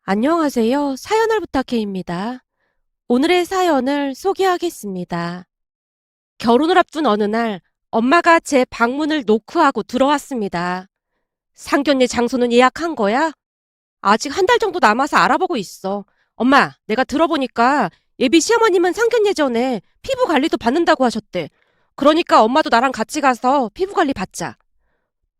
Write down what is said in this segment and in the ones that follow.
안녕하세요. 사연을 부탁해입니다. 오늘의 사연을 소개하겠습니다. 결혼을 앞둔 어느 날 엄마가 제 방문을 노크하고 들어왔습니다. 상견례 장소는 예약한 거야? 아직 한 달 정도 남아서 알아보고 있어. 엄마, 내가 들어보니까 예비 시어머님은 상견례 전에 피부 관리도 받는다고 하셨대. 그러니까 엄마도 나랑 같이 가서 피부 관리 받자.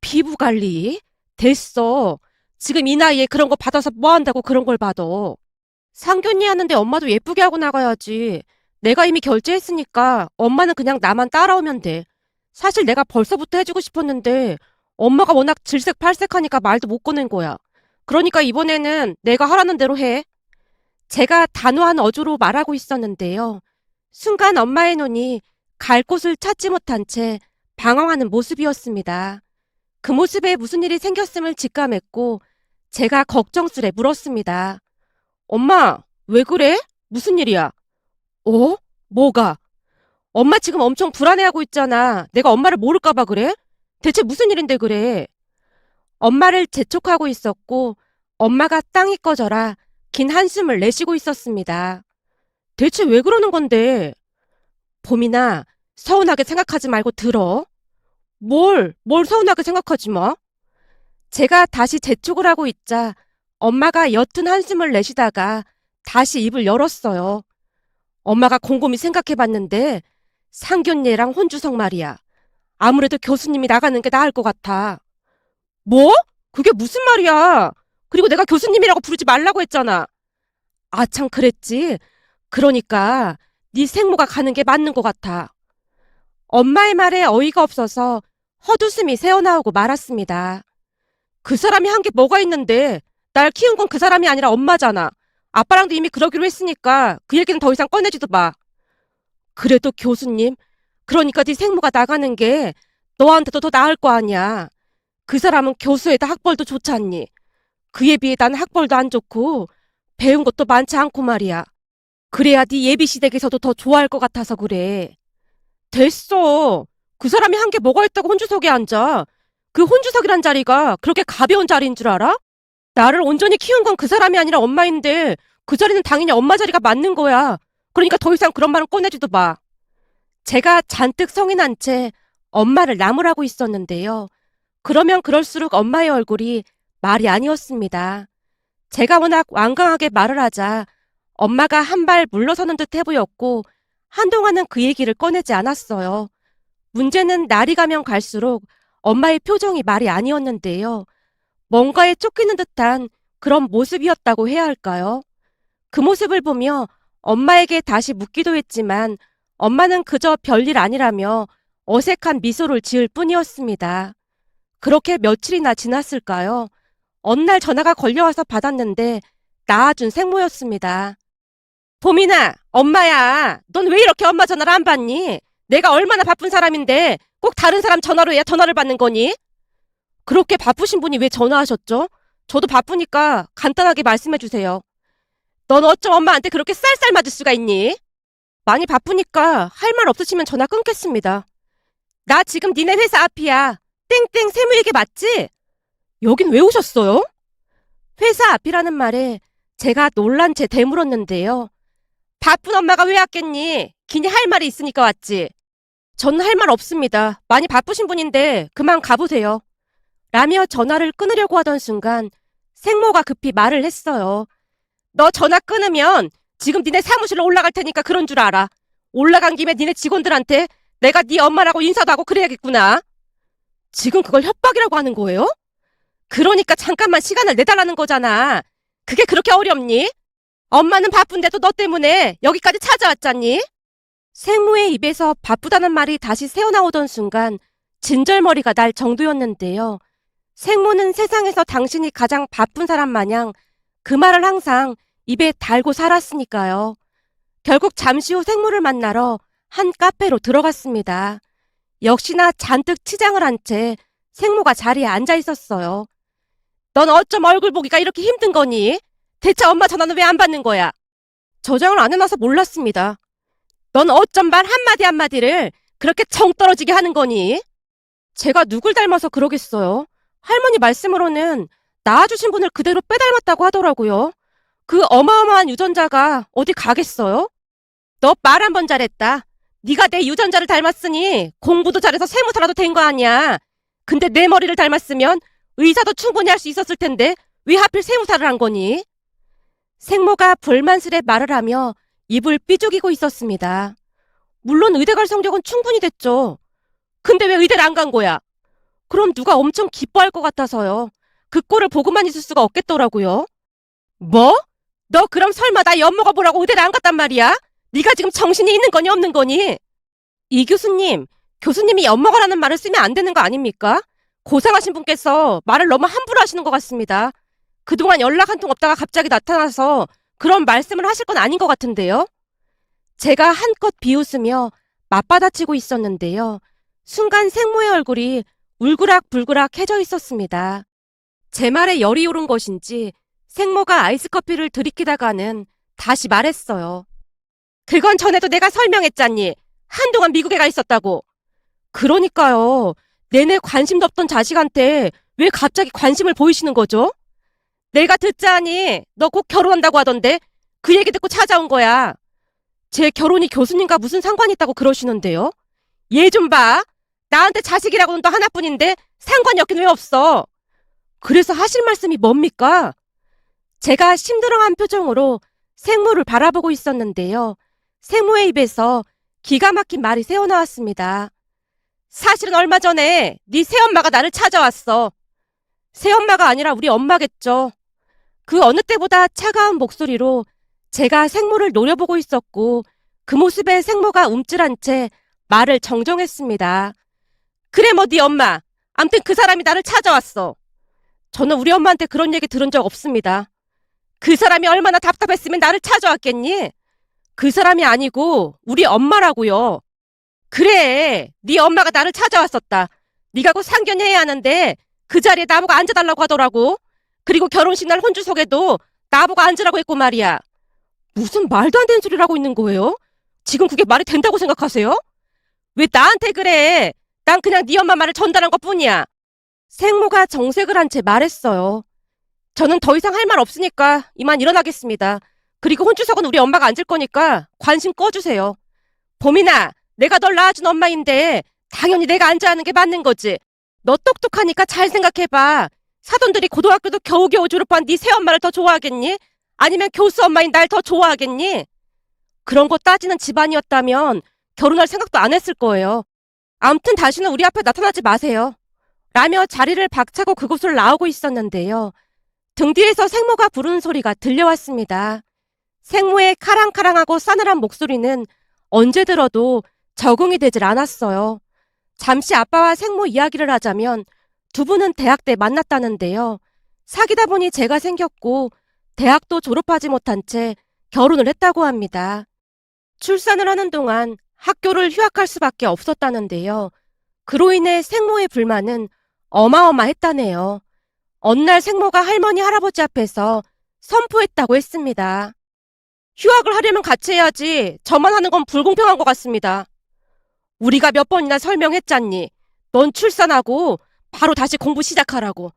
피부 관리? 됐어. 지금 이 나이에 그런 거 받아서 뭐 한다고 그런 걸 받아. 상견례 하는데 엄마도 예쁘게 하고 나가야지. 내가 이미 결제했으니까 엄마는 그냥 나만 따라오면 돼. 사실 내가 벌써부터 해주고 싶었는데 엄마가 워낙 질색팔색하니까 말도 못 꺼낸 거야. 그러니까 이번에는 내가 하라는 대로 해. 제가 단호한 어조로 말하고 있었는데요. 순간 엄마의 눈이 갈 곳을 찾지 못한 채 방황하는 모습이었습니다. 그 모습에 무슨 일이 생겼음을 직감했고 제가 걱정스레 물었습니다. 엄마, 왜 그래? 무슨 일이야? 어? 뭐가? 엄마 지금 엄청 불안해하고 있잖아. 내가 엄마를 모를까봐 그래? 대체 무슨 일인데 그래? 엄마를 재촉하고 있었고 엄마가 땅이 꺼져라 긴 한숨을 내쉬고 있었습니다. 대체 왜 그러는 건데? 봄이나 서운하게 생각하지 말고 들어. 뭘 서운하게 생각하지 마. 제가 다시 재촉을 하고 있자 엄마가 옅은 한숨을 내쉬다가 다시 입을 열었어요. 엄마가 곰곰이 생각해봤는데 상견례랑 혼주성 말이야. 아무래도 교수님이 나가는 게 나을 것 같아. 뭐? 그게 무슨 말이야? 그리고 내가 교수님이라고 부르지 말라고 했잖아. 아, 참 그랬지. 그러니까 네 생모가 가는 게 맞는 것 같아. 엄마의 말에 어이가 없어서 헛웃음이 새어나오고 말았습니다. 그 사람이 한 게 뭐가 있는데 날 키운 건 그 사람이 아니라 엄마잖아. 아빠랑도 이미 그러기로 했으니까 그 얘기는 더 이상 꺼내지도 마. 그래도 교수님, 그러니까 네 생모가 나가는 게 너한테도 더 나을 거 아니야. 그 사람은 교수에다 학벌도 좋지 않니? 그에 비해 난 학벌도 안 좋고 배운 것도 많지 않고 말이야. 그래야 네 예비시댁에서도 더 좋아할 것 같아서 그래. 됐어. 그 사람이 한 게 뭐가 있다고 혼주석에 앉아. 그 혼주석이란 자리가 그렇게 가벼운 자리인 줄 알아? 나를 온전히 키운 건 그 사람이 아니라 엄마인데 그 자리는 당연히 엄마 자리가 맞는 거야. 그러니까 더 이상 그런 말은 꺼내지도 마. 제가 잔뜩 성이 난 채 엄마를 나무라고 있었는데요. 그러면 그럴수록 엄마의 얼굴이 말이 아니었습니다. 제가 워낙 완강하게 말을 하자 엄마가 한 발 물러서는 듯 해보였고 한동안은 그 얘기를 꺼내지 않았어요. 문제는 날이 가면 갈수록 엄마의 표정이 말이 아니었는데요. 뭔가에 쫓기는 듯한 그런 모습이었다고 해야 할까요? 그 모습을 보며 엄마에게 다시 묻기도 했지만 엄마는 그저 별일 아니라며 어색한 미소를 지을 뿐이었습니다. 그렇게 며칠이나 지났을까요? 어느 날 전화가 걸려와서 받았는데 낳아준 생모였습니다. 봄이나, 엄마야. 넌 왜 이렇게 엄마 전화를 안 받니? 내가 얼마나 바쁜 사람인데 꼭 다른 사람 전화로 해야 전화를 받는 거니? 그렇게 바쁘신 분이 왜 전화하셨죠? 저도 바쁘니까 간단하게 말씀해 주세요. 넌 어쩜 엄마한테 그렇게 쌀쌀 맞을 수가 있니? 많이 바쁘니까 할 말 없으시면 전화 끊겠습니다. 나 지금 니네 회사 앞이야. 땡땡 세무얘기 맞지? 여긴 왜 오셨어요? 회사 앞이라는 말에 제가 놀란 채 되물었는데요. 바쁜 엄마가 왜 왔겠니? 기니 할 말이 있으니까 왔지. 전 할 말 없습니다. 많이 바쁘신 분인데 그만 가보세요. 라며 전화를 끊으려고 하던 순간 생모가 급히 말을 했어요. 너 전화 끊으면 지금 니네 사무실로 올라갈 테니까 그런 줄 알아. 올라간 김에 니네 직원들한테 내가 네 엄마라고 인사도 하고 그래야겠구나. 지금 그걸 협박이라고 하는 거예요? 그러니까 잠깐만 시간을 내달라는 거잖아. 그게 그렇게 어렵니? 엄마는 바쁜데도 너 때문에 여기까지 찾아왔잖니? 생모의 입에서 바쁘다는 말이 다시 새어나오던 순간 진절머리가 날 정도였는데요. 생모는 세상에서 당신이 가장 바쁜 사람 마냥 그 말을 항상 입에 달고 살았으니까요. 결국 잠시 후 생모를 만나러 한 카페로 들어갔습니다. 역시나 잔뜩 치장을 한 채 생모가 자리에 앉아 있었어요. 넌 어쩜 얼굴 보기가 이렇게 힘든 거니? 대체 엄마 전화는 왜 안 받는 거야? 저장을 안 해놔서 몰랐습니다. 넌 어쩜 말 한마디 한마디를 그렇게 정 떨어지게 하는 거니? 제가 누굴 닮아서 그러겠어요? 할머니 말씀으로는 낳아주신 분을 그대로 빼닮았다고 하더라고요. 그 어마어마한 유전자가 어디 가겠어요? 너 말 한 번 잘했다. 네가 내 유전자를 닮았으니 공부도 잘해서 세무사라도 된 거 아니야. 근데 내 머리를 닮았으면 의사도 충분히 할 수 있었을 텐데 왜 하필 세무사를 한 거니? 생모가 불만스레 말을 하며 입을 삐죽이고 있었습니다. 물론 의대 갈 성적은 충분히 됐죠. 근데 왜 의대를 안 간 거야? 그럼 누가 엄청 기뻐할 것 같아서요. 그 꼴을 보고만 있을 수가 없겠더라고요. 뭐? 너 그럼 설마 나 엿먹어 보라고 의대를 안 갔단 말이야? 네가 지금 정신이 있는 거니 없는 거니? 이 교수님, 교수님이 엿먹으라는 말을 쓰면 안 되는 거 아닙니까? 고상하신 분께서 말을 너무 함부로 하시는 것 같습니다. 그동안 연락 한 통 없다가 갑자기 나타나서 그런 말씀을 하실 건 아닌 것 같은데요? 제가 한껏 비웃으며 맞받아치고 있었는데요. 순간 생모의 얼굴이 울그락불그락해져 있었습니다. 제 말에 열이 오른 것인지 생모가 아이스커피를 들이키다가는 다시 말했어요. 그건 전에도 내가 설명했잖니. 한동안 미국에 가 있었다고. 그러니까요. 내내 관심도 없던 자식한테 왜 갑자기 관심을 보이시는 거죠? 내가 듣자니 너 곧 결혼한다고 하던데 그 얘기 듣고 찾아온 거야. 제 결혼이 교수님과 무슨 상관이 있다고 그러시는데요? 얘 좀 봐. 나한테 자식이라고는 또 하나뿐인데 상관이 없긴 왜 없어? 그래서 하실 말씀이 뭡니까? 제가 심드렁한 표정으로 생모를 바라보고 있었는데요. 생모의 입에서 기가 막힌 말이 새어나왔습니다. 사실은 얼마 전에 네 새엄마가 나를 찾아왔어. 새엄마가 아니라 우리 엄마겠죠. 그 어느 때보다 차가운 목소리로 제가 생모를 노려보고 있었고 그 모습에 생모가 움찔한 채 말을 정정했습니다. 그래 뭐 네 엄마. 암튼 그 사람이 나를 찾아왔어. 저는 우리 엄마한테 그런 얘기 들은 적 없습니다. 그 사람이 얼마나 답답했으면 나를 찾아왔겠니? 그 사람이 아니고 우리 엄마라고요. 그래, 네 엄마가 나를 찾아왔었다. 네가 곧 상견례해야 하는데 그 자리에 나보고 앉아달라고 하더라고. 그리고 결혼식 날 혼주석에도 나보고 앉으라고 했고 말이야. 무슨 말도 안 되는 소리를 하고 있는 거예요? 지금 그게 말이 된다고 생각하세요? 왜 나한테 그래? 난 그냥 네 엄마 말을 전달한 것뿐이야. 생모가 정색을 한 채 말했어요. 저는 더 이상 할 말 없으니까 이만 일어나겠습니다. 그리고 혼주석은 우리 엄마가 앉을 거니까 관심 꺼주세요. 봄이나, 내가 널 낳아준 엄마인데 당연히 내가 앉아야 하는 게 맞는 거지. 너 똑똑하니까 잘 생각해봐. 사돈들이 고등학교도 겨우겨우 졸업한 네 새엄마를 더 좋아하겠니? 아니면 교수 엄마인 날 더 좋아하겠니? 그런 거 따지는 집안이었다면 결혼할 생각도 안 했을 거예요. 암튼 다시는 우리 앞에 나타나지 마세요. 라며 자리를 박차고 그곳을 나오고 있었는데요. 등 뒤에서 생모가 부르는 소리가 들려왔습니다. 생모의 카랑카랑하고 싸늘한 목소리는 언제 들어도 적응이 되질 않았어요. 잠시 아빠와 생모 이야기를 하자면 두 분은 대학 때 만났다는데요. 사귀다 보니 제가 생겼고 대학도 졸업하지 못한 채 결혼을 했다고 합니다. 출산을 하는 동안 학교를 휴학할 수밖에 없었다는데요. 그로 인해 생모의 불만은 어마어마했다네요. 어느 날 생모가 할머니 할아버지 앞에서 선포했다고 했습니다. 휴학을 하려면 같이 해야지 저만 하는 건 불공평한 것 같습니다. 우리가 몇 번이나 설명했잖니. 넌 출산하고 바로 다시 공부 시작하라고.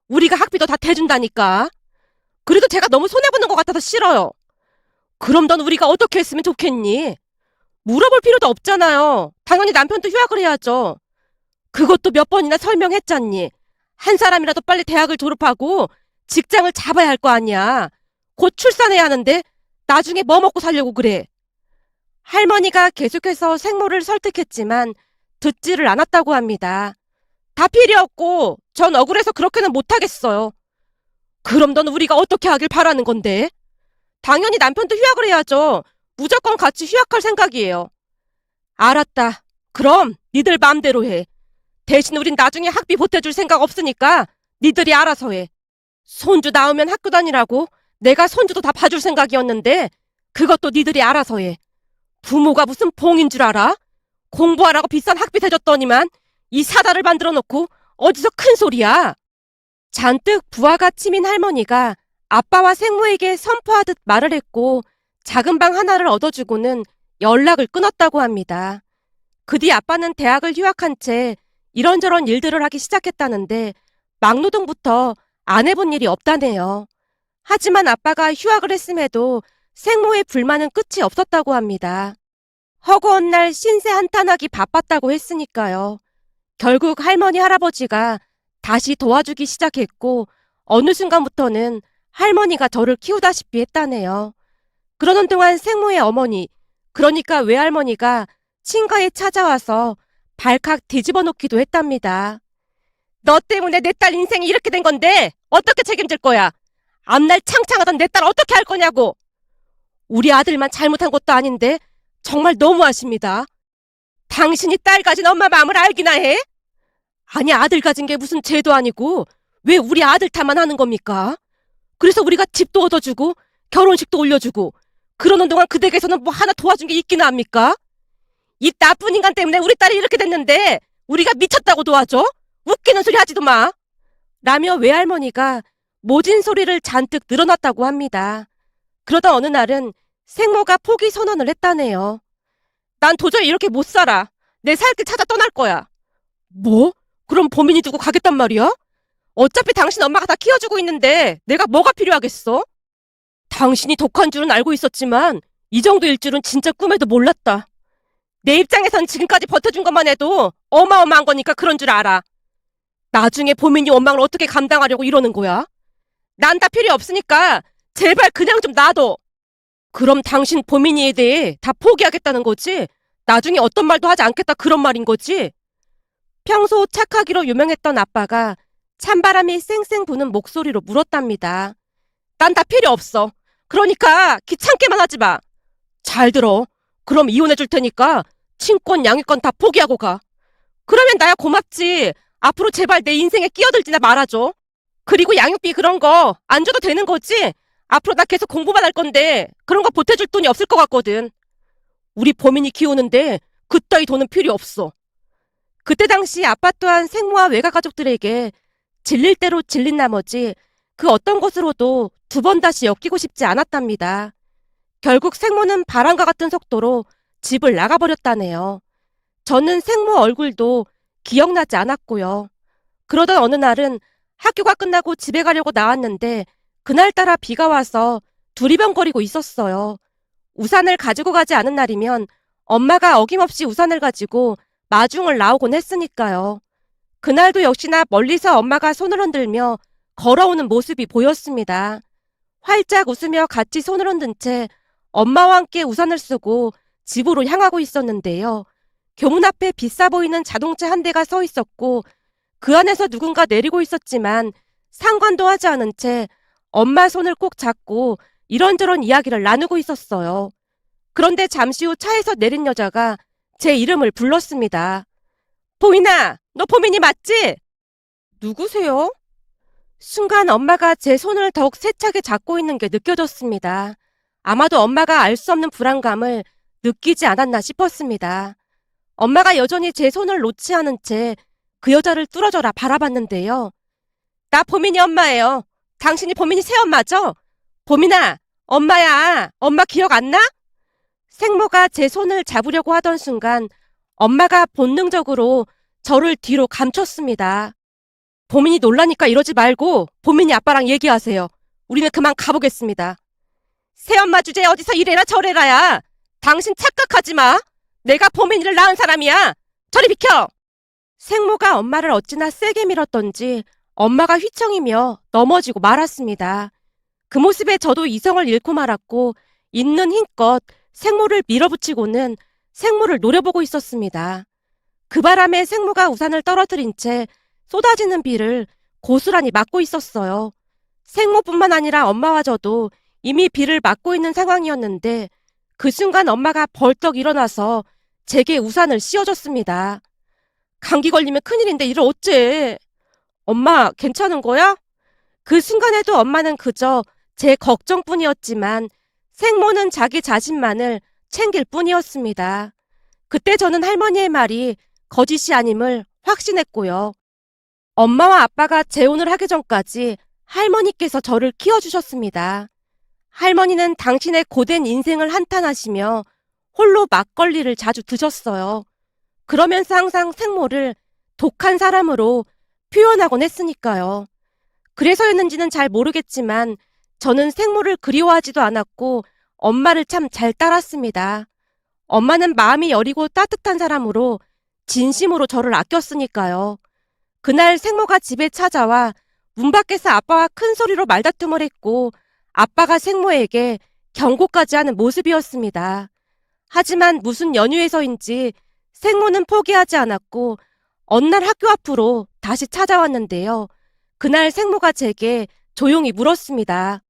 우리가 학비도 다 대준다니까. 그래도 제가 너무 손해보는 것 같아서 싫어요. 그럼 넌 우리가 어떻게 했으면 좋겠니? 물어볼 필요도 없잖아요. 당연히 남편도 휴학을 해야죠. 그것도 몇 번이나 설명했잖니. 한 사람이라도 빨리 대학을 졸업하고 직장을 잡아야 할 거 아니야. 곧 출산해야 하는데 나중에 뭐 먹고 살려고 그래. 할머니가 계속해서 생모를 설득했지만 듣지를 않았다고 합니다. 다 필요 없고 전 억울해서 그렇게는 못하겠어요. 그럼 넌 우리가 어떻게 하길 바라는 건데? 당연히 남편도 휴학을 해야죠. 무조건 같이 휴학할 생각이에요. 알았다. 그럼 니들 마음대로 해. 대신 우린 나중에 학비 보태줄 생각 없으니까 니들이 알아서 해. 손주 낳으면 학교 다니라고 내가 손주도 다 봐줄 생각이었는데 그것도 니들이 알아서 해. 부모가 무슨 봉인 줄 알아? 공부하라고 비싼 학비 대줬더니만 이 사다를 만들어 놓고 어디서 큰 소리야. 잔뜩 부하가 치민 할머니가 아빠와 생모에게 선포하듯 말을 했고 작은 방 하나를 얻어주고는 연락을 끊었다고 합니다. 그 뒤 아빠는 대학을 휴학한 채 이런저런 일들을 하기 시작했다는데 막노동부터 안 해본 일이 없다네요. 하지만 아빠가 휴학을 했음에도 생모의 불만은 끝이 없었다고 합니다. 허구한 날 신세 한탄하기 바빴다고 했으니까요. 결국 할머니 할아버지가 다시 도와주기 시작했고 어느 순간부터는 할머니가 저를 키우다시피 했다네요. 그러는 동안 생모의 어머니, 그러니까 외할머니가 친가에 찾아와서 발칵 뒤집어 놓기도 했답니다. 너 때문에 내 딸 인생이 이렇게 된 건데 어떻게 책임질 거야? 앞날 창창하던 내 딸 어떻게 할 거냐고. 우리 아들만 잘못한 것도 아닌데 정말 너무하십니다. 당신이 딸 가진 엄마 마음을 알기나 해? 아니, 아들 가진 게 무슨 죄도 아니고 왜 우리 아들 탓만 하는 겁니까? 그래서 우리가 집도 얻어주고 결혼식도 올려주고 그러는 동안 그 댁에서는 뭐 하나 도와준 게 있기나 합니까? 이 나쁜 인간 때문에 우리 딸이 이렇게 됐는데 우리가 미쳤다고 도와줘? 웃기는 소리 하지도 마. 라며 외할머니가 모진 소리를 잔뜩 늘어놨다고 합니다. 그러다 어느 날은 생모가 포기 선언을 했다네요. 난 도저히 이렇게 못 살아. 내 살 길 찾아 떠날 거야. 뭐? 그럼 범인이 두고 가겠단 말이야? 어차피 당신 엄마가 다 키워주고 있는데 내가 뭐가 필요하겠어? 당신이 독한 줄은 알고 있었지만 이 정도일 줄은 진짜 꿈에도 몰랐다. 내 입장에선 지금까지 버텨준 것만 해도 어마어마한 거니까 그런 줄 알아. 나중에 범인이 원망을 어떻게 감당하려고 이러는 거야? 난 다 필요 없으니까 제발 그냥 좀 놔둬. 그럼 당신 범인이에 대해 다 포기하겠다는 거지? 나중에 어떤 말도 하지 않겠다 그런 말인 거지? 평소 착하기로 유명했던 아빠가 찬바람이 쌩쌩 부는 목소리로 물었답니다. 난 다 필요 없어. 그러니까 귀찮게만 하지 마. 잘 들어. 그럼 이혼해 줄 테니까 친권, 양육권 다 포기하고 가. 그러면 나야 고맙지. 앞으로 제발 내 인생에 끼어들지나 말아줘. 그리고 양육비 그런 거 안 줘도 되는 거지? 앞으로 나 계속 공부만 할 건데 그런 거 보태줄 돈이 없을 것 같거든. 우리 범인이 키우는데 그따위 돈은 필요 없어. 그때 당시 아빠 또한 생모와 외가 가족들에게 질릴 대로 질린 나머지 그 어떤 것으로도 두 번 다시 엮이고 싶지 않았답니다. 결국 생모는 바람과 같은 속도로 집을 나가버렸다네요. 저는 생모 얼굴도 기억나지 않았고요. 그러던 어느 날은 학교가 끝나고 집에 가려고 나왔는데 그날따라 비가 와서 두리번거리고 있었어요. 우산을 가지고 가지 않은 날이면 엄마가 어김없이 우산을 가지고 마중을 나오곤 했으니까요. 그날도 역시나 멀리서 엄마가 손을 흔들며 걸어오는 모습이 보였습니다. 활짝 웃으며 같이 손을 흔든 채 엄마와 함께 우산을 쓰고 집으로 향하고 있었는데요. 교문 앞에 비싸 보이는 자동차 한 대가 서 있었고 그 안에서 누군가 내리고 있었지만 상관도 하지 않은 채 엄마 손을 꼭 잡고 이런저런 이야기를 나누고 있었어요. 그런데 잠시 후 차에서 내린 여자가 제 이름을 불렀습니다. 보이나, 너 범인이 맞지? 누구세요? 순간 엄마가 제 손을 더욱 세차게 잡고 있는 게 느껴졌습니다. 아마도 엄마가 알 수 없는 불안감을 느끼지 않았나 싶었습니다. 엄마가 여전히 제 손을 놓지 않은 채 그 여자를 뚫어져라 바라봤는데요. 나 범인이 엄마예요. 당신이 범인이 새엄마죠? 범인아, 엄마야. 엄마 기억 안 나? 생모가 제 손을 잡으려고 하던 순간 엄마가 본능적으로 저를 뒤로 감췄습니다. 범인이 놀라니까 이러지 말고 범인이 아빠랑 얘기하세요. 우리는 그만 가보겠습니다. 새엄마 주제에 어디서 이래라 저래라야. 당신 착각하지 마. 내가 범인을 낳은 사람이야. 저리 비켜. 생모가 엄마를 어찌나 세게 밀었던지 엄마가 휘청이며 넘어지고 말았습니다. 그 모습에 저도 이성을 잃고 말았고 있는 힘껏 생모를 밀어붙이고는 생모를 노려보고 있었습니다. 그 바람에 생모가 우산을 떨어뜨린 채 쏟아지는 비를 고스란히 맞고 있었어요. 생모뿐만 아니라 엄마와 저도 이미 비를 맞고 있는 상황이었는데 그 순간 엄마가 벌떡 일어나서 제게 우산을 씌워줬습니다. 감기 걸리면 큰일인데 이를 어째. 엄마 괜찮은 거야? 그 순간에도 엄마는 그저 제 걱정뿐이었지만 생모는 자기 자신만을 챙길 뿐이었습니다. 그때 저는 할머니의 말이 거짓이 아님을 확신했고요. 엄마와 아빠가 재혼을 하기 전까지 할머니께서 저를 키워주셨습니다. 할머니는 당신의 고된 인생을 한탄하시며 홀로 막걸리를 자주 드셨어요. 그러면서 항상 생모를 독한 사람으로 표현하곤 했으니까요. 그래서였는지는 잘 모르겠지만 저는 생모를 그리워하지도 않았고 엄마를 참 잘 따랐습니다. 엄마는 마음이 여리고 따뜻한 사람으로 진심으로 저를 아꼈으니까요. 그날 생모가 집에 찾아와 문 밖에서 아빠와 큰 소리로 말다툼을 했고 아빠가 생모에게 경고까지 하는 모습이었습니다. 하지만 무슨 연유에서인지 생모는 포기하지 않았고 어느 날 학교 앞으로 다시 찾아왔는데요. 그날 생모가 제게 조용히 물었습니다.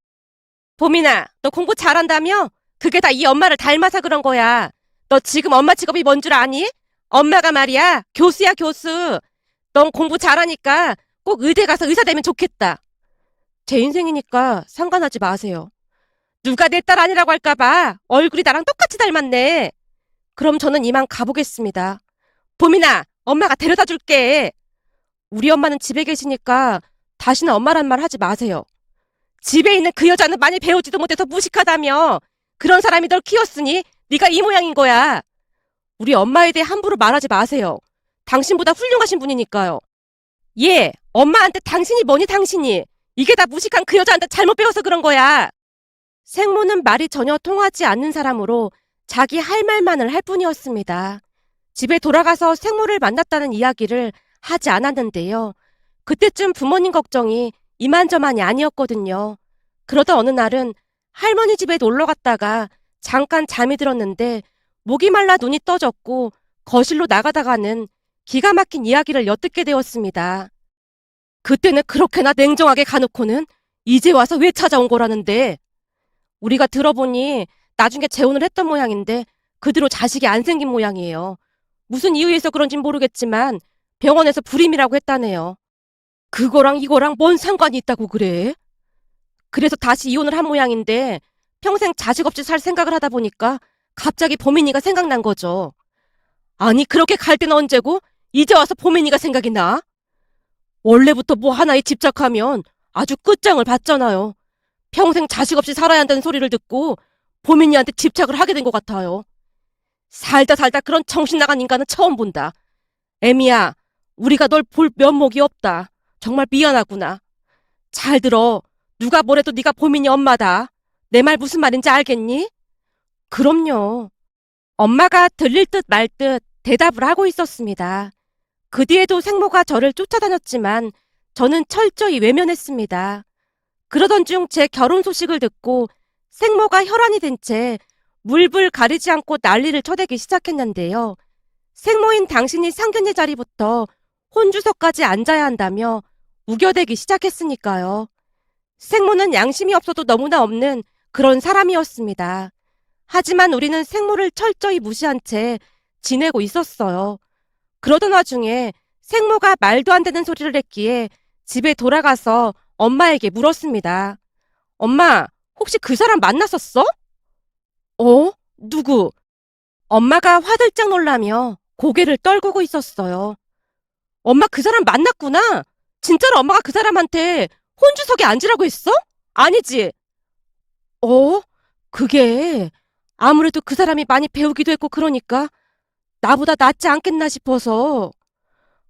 보민아, 너 공부 잘한다며? 그게 다 이 엄마를 닮아서 그런 거야. 너 지금 엄마 직업이 뭔 줄 아니? 엄마가 말이야, 교수야, 교수. 넌 공부 잘하니까 꼭 의대 가서 의사 되면 좋겠다. 제 인생이니까 상관하지 마세요. 누가 내 딸 아니라고 할까봐 얼굴이 나랑 똑같이 닮았네. 그럼 저는 이만 가보겠습니다. 보민아, 엄마가 데려다 줄게. 우리 엄마는 집에 계시니까 다시는 엄마란 말 하지 마세요. 집에 있는 그 여자는 많이 배우지도 못해서 무식하다며. 그런 사람이 널 키웠으니 네가 이 모양인 거야. 우리 엄마에 대해 함부로 말하지 마세요. 당신보다 훌륭하신 분이니까요. 예, 엄마한테 당신이 뭐니 당신이. 이게 다 무식한 그 여자한테 잘못 배워서 그런 거야. 생모는 말이 전혀 통하지 않는 사람으로 자기 할 말만을 할 뿐이었습니다. 집에 돌아가서 생모를 만났다는 이야기를 하지 않았는데요. 그때쯤 부모님 걱정이 이만저만이 아니었거든요. 그러다 어느 날은 할머니 집에 놀러 갔다가 잠깐 잠이 들었는데 목이 말라 눈이 떠졌고 거실로 나가다가는 기가 막힌 이야기를 엿듣게 되었습니다. 그때는 그렇게나 냉정하게 가놓고는 이제 와서 왜 찾아온 거라는데. 우리가 들어보니 나중에 재혼을 했던 모양인데 그 뒤로 자식이 안 생긴 모양이에요. 무슨 이유에서 그런진 모르겠지만 병원에서 불임이라고 했다네요. 그거랑 이거랑 뭔 상관이 있다고 그래? 그래서 다시 이혼을 한 모양인데 평생 자식 없이 살 생각을 하다 보니까 갑자기 보민이가 생각난 거죠. 아니 그렇게 갈 때는 언제고 이제 와서 보민이가 생각이 나? 원래부터 뭐 하나에 집착하면 아주 끝장을 봤잖아요. 평생 자식 없이 살아야 한다는 소리를 듣고 보민이한테 집착을 하게 된 것 같아요. 살다 살다 그런 정신 나간 인간은 처음 본다. 애미야, 우리가 널 볼 면목이 없다. 정말 미안하구나. 잘 들어. 누가 뭐래도 네가 보민이 엄마다. 내 말 무슨 말인지 알겠니? 그럼요. 엄마가 들릴 듯 말 듯 대답을 하고 있었습니다. 그 뒤에도 생모가 저를 쫓아다녔지만 저는 철저히 외면했습니다. 그러던 중 제 결혼 소식을 듣고 생모가 혈안이 된 채 물불 가리지 않고 난리를 쳐대기 시작했는데요. 생모인 당신이 상견례 자리부터 혼주석까지 앉아야 한다며 우겨대기 시작했으니까요. 생모는 양심이 없어도 너무나 없는 그런 사람이었습니다. 하지만 우리는 생모를 철저히 무시한 채 지내고 있었어요. 그러던 와중에 생모가 말도 안 되는 소리를 했기에 집에 돌아가서 엄마에게 물었습니다. 엄마, 혹시 그 사람 만났었어? 누구? 엄마가 화들짝 놀라며 고개를 떨구고 있었어요. 엄마 그 사람 만났구나. 진짜로 엄마가 그 사람한테 혼주석에 앉으라고 했어? 아니지? 어? 그게 아무래도 그 사람이 많이 배우기도 했고 그러니까 나보다 낫지 않겠나 싶어서.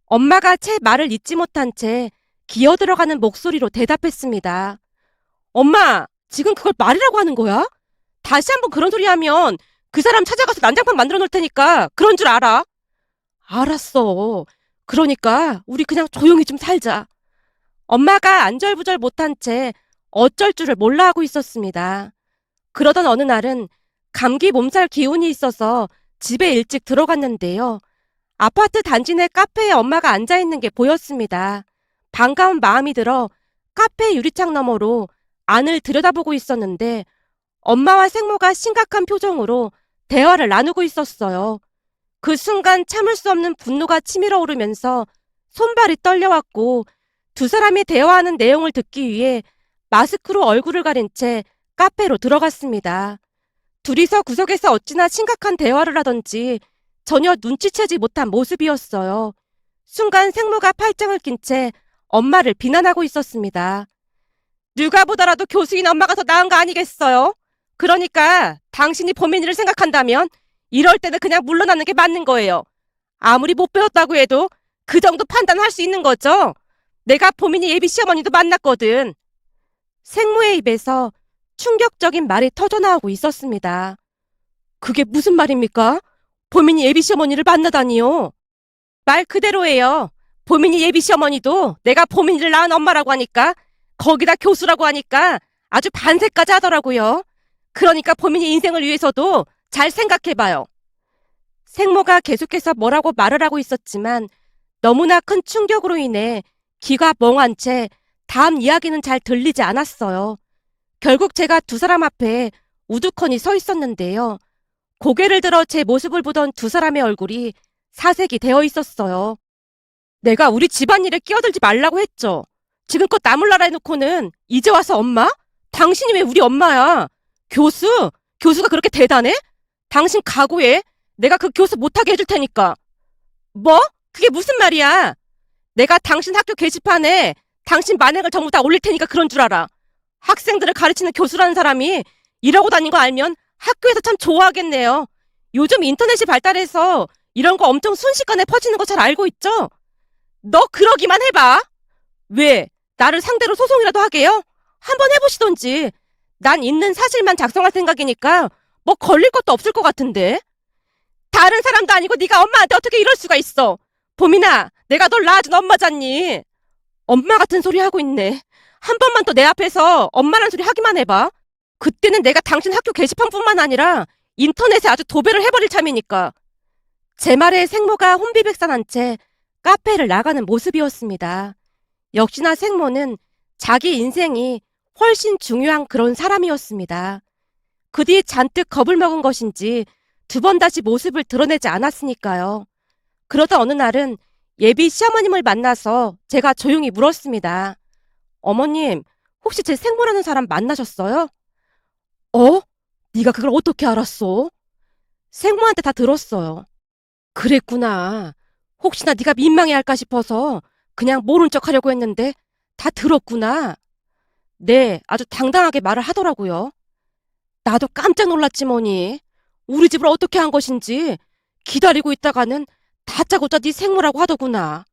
엄마가 제 말을 잊지 못한 채 기어들어가는 목소리로 대답했습니다. 엄마, 지금 그걸 말이라고 하는 거야? 다시 한번 그런 소리 하면 그 사람 찾아가서 난장판 만들어 놓을 테니까 그런 줄 알아? 알았어. 그러니까 우리 그냥 조용히 좀 살자. 엄마가 안절부절 못한 채 어쩔 줄을 몰라 하고 있었습니다. 그러던 어느 날은 감기 몸살 기운이 있어서 집에 일찍 들어갔는데요. 아파트 단지 내 카페에 엄마가 앉아있는 게 보였습니다. 반가운 마음이 들어 카페 유리창 너머로 안을 들여다보고 있었는데 엄마와 생모가 심각한 표정으로 대화를 나누고 있었어요. 그 순간 참을 수 없는 분노가 치밀어 오르면서 손발이 떨려왔고 두 사람이 대화하는 내용을 듣기 위해 마스크로 얼굴을 가린 채 카페로 들어갔습니다. 둘이서 구석에서 어찌나 심각한 대화를 하던지 전혀 눈치채지 못한 모습이었어요. 순간 생모가 팔짱을 낀 채 엄마를 비난하고 있었습니다. 누가 보더라도 교수인 엄마가 더 나은 거 아니겠어요? 그러니까 당신이 보민이를 생각한다면 이럴 때는 그냥 물러나는 게 맞는 거예요. 아무리 못 배웠다고 해도 그 정도 판단할 수 있는 거죠. 내가 보민이 예비 시어머니도 만났거든. 생모의 입에서 충격적인 말이 터져나오고 있었습니다. 그게 무슨 말입니까? 보민이 예비 시어머니를 만나다니요. 말 그대로예요. 보민이 예비 시어머니도 내가 보민이를 낳은 엄마라고 하니까 거기다 교수라고 하니까 아주 반세까지 하더라고요. 그러니까 보민이 인생을 위해서도 잘 생각해봐요. 생모가 계속해서 뭐라고 말을 하고 있었지만 너무나 큰 충격으로 인해 귀가 멍한 채 다음 이야기는 잘 들리지 않았어요. 결국 제가 두 사람 앞에 우두커니 서 있었는데요. 고개를 들어 제 모습을 보던 두 사람의 얼굴이 사색이 되어 있었어요. 내가 우리 집안일에 끼어들지 말라고 했죠. 지금껏 나몰라라 해놓고는 이제 와서 엄마? 당신이 왜 우리 엄마야? 교수? 교수가 그렇게 대단해? 당신 각오해. 내가 그 교수 못하게 해줄 테니까. 뭐? 그게 무슨 말이야? 내가 당신 학교 게시판에 당신 만행을 전부 다 올릴 테니까 그런 줄 알아. 학생들을 가르치는 교수라는 사람이 이러고 다닌 거 알면 학교에서 참 좋아하겠네요. 요즘 인터넷이 발달해서 이런 거 엄청 순식간에 퍼지는 거 잘 알고 있죠? 너 그러기만 해봐. 왜? 나를 상대로 소송이라도 하게요? 한번 해보시던지. 난 있는 사실만 작성할 생각이니까 뭐 걸릴 것도 없을 것 같은데. 다른 사람도 아니고 네가 엄마한테 어떻게 이럴 수가 있어. 보민아, 내가 널 낳아준 엄마잖니. 엄마 같은 소리 하고 있네. 한 번만 더 내 앞에서 엄마란 소리 하기만 해봐. 그때는 내가 당신 학교 게시판뿐만 아니라 인터넷에 아주 도배를 해버릴 참이니까. 제 말에 생모가 혼비백산한 채 카페를 나가는 모습이었습니다. 역시나 생모는 자기 인생이 훨씬 중요한 그런 사람이었습니다. 그 뒤에 잔뜩 겁을 먹은 것인지 두 번 다시 모습을 드러내지 않았으니까요. 그러다 어느 날은 예비 시어머님을 만나서 제가 조용히 물었습니다. 어머님, 혹시 제 생모라는 사람 만나셨어요? 어? 네가 그걸 어떻게 알았어? 생모한테 다 들었어요. 그랬구나. 혹시나 네가 민망해할까 싶어서 그냥 모른 척 하려고 했는데 다 들었구나. 네, 아주 당당하게 말을 하더라고요. 나도 깜짝 놀랐지 뭐니. 우리 집을 어떻게 한 것인지 기다리고 있다가는 다짜고짜 네 생모라고 하더구나.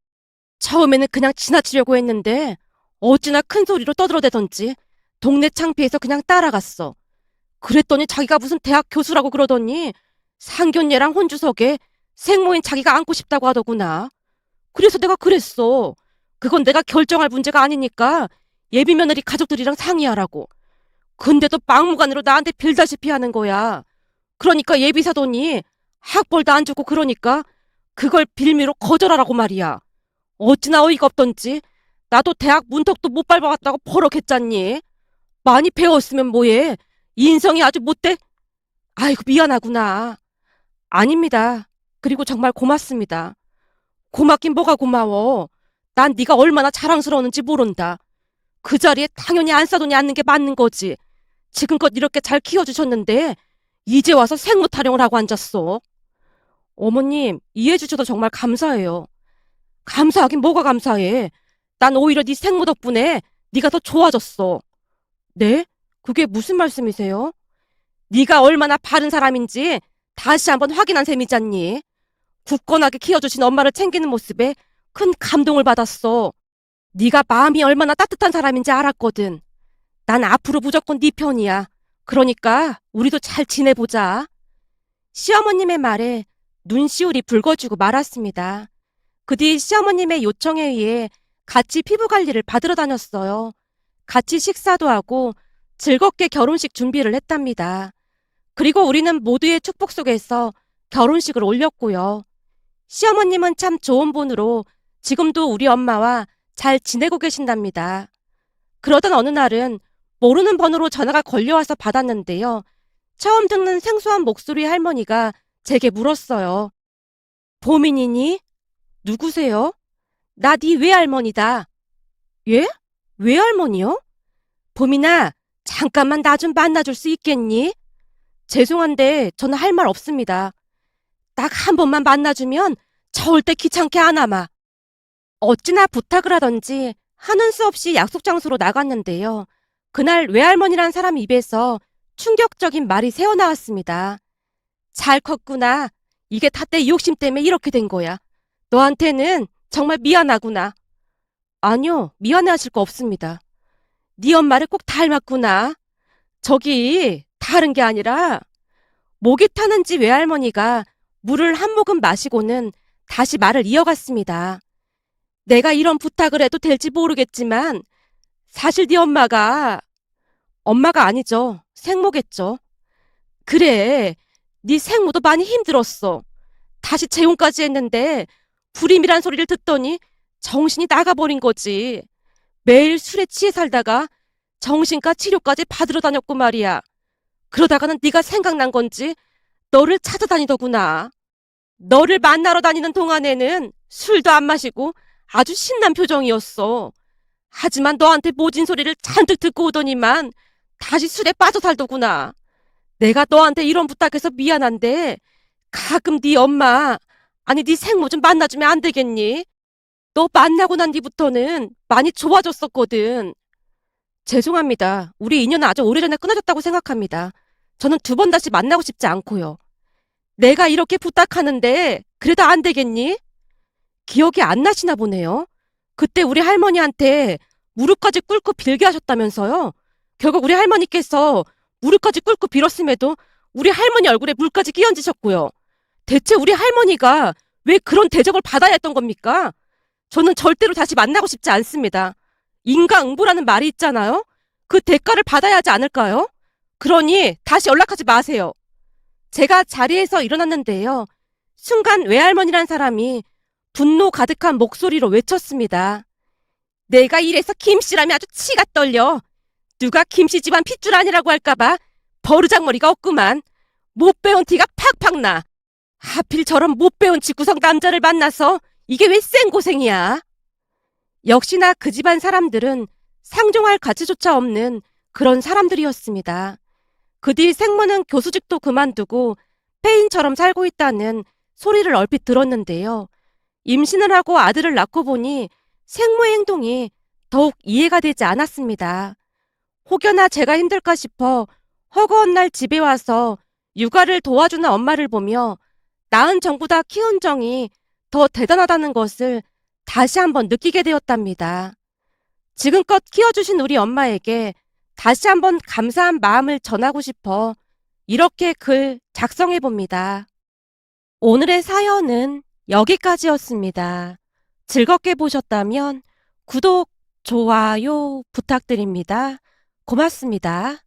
처음에는 그냥 지나치려고 했는데 어찌나 큰 소리로 떠들어대던지 동네 창피해서 그냥 따라갔어. 그랬더니 자기가 무슨 대학 교수라고 그러더니 상견례랑 혼주석에 생모인 자기가 안고 싶다고 하더구나. 그래서 내가 그랬어. 그건 내가 결정할 문제가 아니니까 예비 며느리 가족들이랑 상의하라고. 근데도 막무가내로 나한테 빌다시피 하는 거야. 그러니까 예비 사돈이 학벌도 안 주고 그러니까 그걸 빌미로 거절하라고 말이야. 어찌나 어이가 없던지 나도 대학 문턱도 못 밟아갔다고 버럭했잖니. 많이 배웠으면 뭐해. 인성이 아주 못돼. 아이고 미안하구나. 아닙니다. 그리고 정말 고맙습니다. 고맙긴 뭐가 고마워. 난 네가 얼마나 자랑스러웠는지 모른다. 그 자리에 당연히 안사돈이 앉는 게 맞는 거지. 지금껏 이렇게 잘 키워주셨는데 이제 와서 생모 타령을 하고 앉았어. 어머님 이해해 주셔서 정말 감사해요. 감사하긴 뭐가 감사해. 난 오히려 네 생모 덕분에 네가 더 좋아졌어. 네? 그게 무슨 말씀이세요? 네가 얼마나 바른 사람인지 다시 한번 확인한 셈이잖니. 굳건하게 키워주신 엄마를 챙기는 모습에 큰 감동을 받았어. 네가 마음이 얼마나 따뜻한 사람인지 알았거든. 난 앞으로 무조건 네 편이야. 그러니까 우리도 잘 지내보자. 시어머님의 말에 눈시울이 붉어지고 말았습니다. 그 뒤 시어머님의 요청에 의해 같이 피부 관리를 받으러 다녔어요. 같이 식사도 하고 즐겁게 결혼식 준비를 했답니다. 그리고 우리는 모두의 축복 속에서 결혼식을 올렸고요. 시어머님은 참 좋은 분으로 지금도 우리 엄마와 잘 지내고 계신답니다. 그러던 어느 날은 모르는 번호로 전화가 걸려와서 받았는데요. 처음 듣는 생소한 목소리의 할머니가 제게 물었어요. 보민이니? 누구세요? 나 네 외할머니다. 예? 외할머니요? 보민아, 잠깐만 나 좀 만나줄 수 있겠니? 죄송한데 저는 할 말 없습니다. 딱 한 번만 만나주면 절대 귀찮게 안 하마. 어찌나 부탁을 하던지 하는 수 없이 약속 장소로 나갔는데요. 그날 외할머니란 사람 입에서 충격적인 말이 새어나왔습니다. 잘 컸구나. 이게 다 내 욕심 때문에 이렇게 된 거야. 너한테는 정말 미안하구나. 아니요, 미안해하실 거 없습니다. 네 엄마를 꼭 닮았구나. 저기 다른 게 아니라 목이 타는지 외할머니가 물을 한 모금 마시고는 다시 말을 이어갔습니다. 내가 이런 부탁을 해도 될지 모르겠지만 사실 네 엄마가 아니죠. 생모겠죠. 그래, 네 생모도 많이 힘들었어. 다시 재혼까지 했는데 불임이란 소리를 듣더니 정신이 나가버린 거지. 매일 술에 취해 살다가 정신과 치료까지 받으러 다녔고 말이야. 그러다가는 네가 생각난 건지 너를 찾아다니더구나. 너를 만나러 다니는 동안에는 술도 안 마시고 아주 신난 표정이었어. 하지만 너한테 모진 소리를 잔뜩 듣고 오더니만 다시 술에 빠져 살더구나. 내가 너한테 이런 부탁해서 미안한데 가끔 네 엄마, 아니 네 생모 좀 만나주면 안 되겠니? 너 만나고 난 뒤부터는 많이 좋아졌었거든. 죄송합니다. 우리 인연은 아주 오래전에 끊어졌다고 생각합니다. 저는 두 번 다시 만나고 싶지 않고요. 내가 이렇게 부탁하는데 그래도 안 되겠니? 기억이 안 나시나 보네요. 그때 우리 할머니한테 무릎까지 꿇고 빌게 하셨다면서요. 결국 우리 할머니께서 무릎까지 꿇고 빌었음에도 우리 할머니 얼굴에 물까지 끼얹으셨고요. 대체 우리 할머니가 왜 그런 대접을 받아야 했던 겁니까? 저는 절대로 다시 만나고 싶지 않습니다. 인과응보라는 말이 있잖아요. 그 대가를 받아야 하지 않을까요? 그러니 다시 연락하지 마세요. 제가 자리에서 일어났는데요. 순간 외할머니란 사람이 분노 가득한 목소리로 외쳤습니다. 내가 이래서 김씨라면 아주 치가 떨려. 누가 김씨 집안 핏줄 아니라고 할까봐 버르장머리가 없구만. 못 배운 티가 팍팍 나. 하필 저런 못 배운 집구석 남자를 만나서 이게 왜 쌩고생이야. 역시나 그 집안 사람들은 상종할 가치조차 없는 그런 사람들이었습니다. 그 뒤 생모는 교수직도 그만두고 폐인처럼 살고 있다는 소리를 얼핏 들었는데요. 임신을 하고 아들을 낳고 보니 생모의 행동이 더욱 이해가 되지 않았습니다. 혹여나 제가 힘들까 싶어 허구한 날 집에 와서 육아를 도와주는 엄마를 보며 낳은 정보다 키운 정이 더 대단하다는 것을 다시 한번 느끼게 되었답니다. 지금껏 키워주신 우리 엄마에게 다시 한번 감사한 마음을 전하고 싶어 이렇게 글 작성해 봅니다. 오늘의 사연은 여기까지였습니다. 즐겁게 보셨다면 구독, 좋아요 부탁드립니다. 고맙습니다.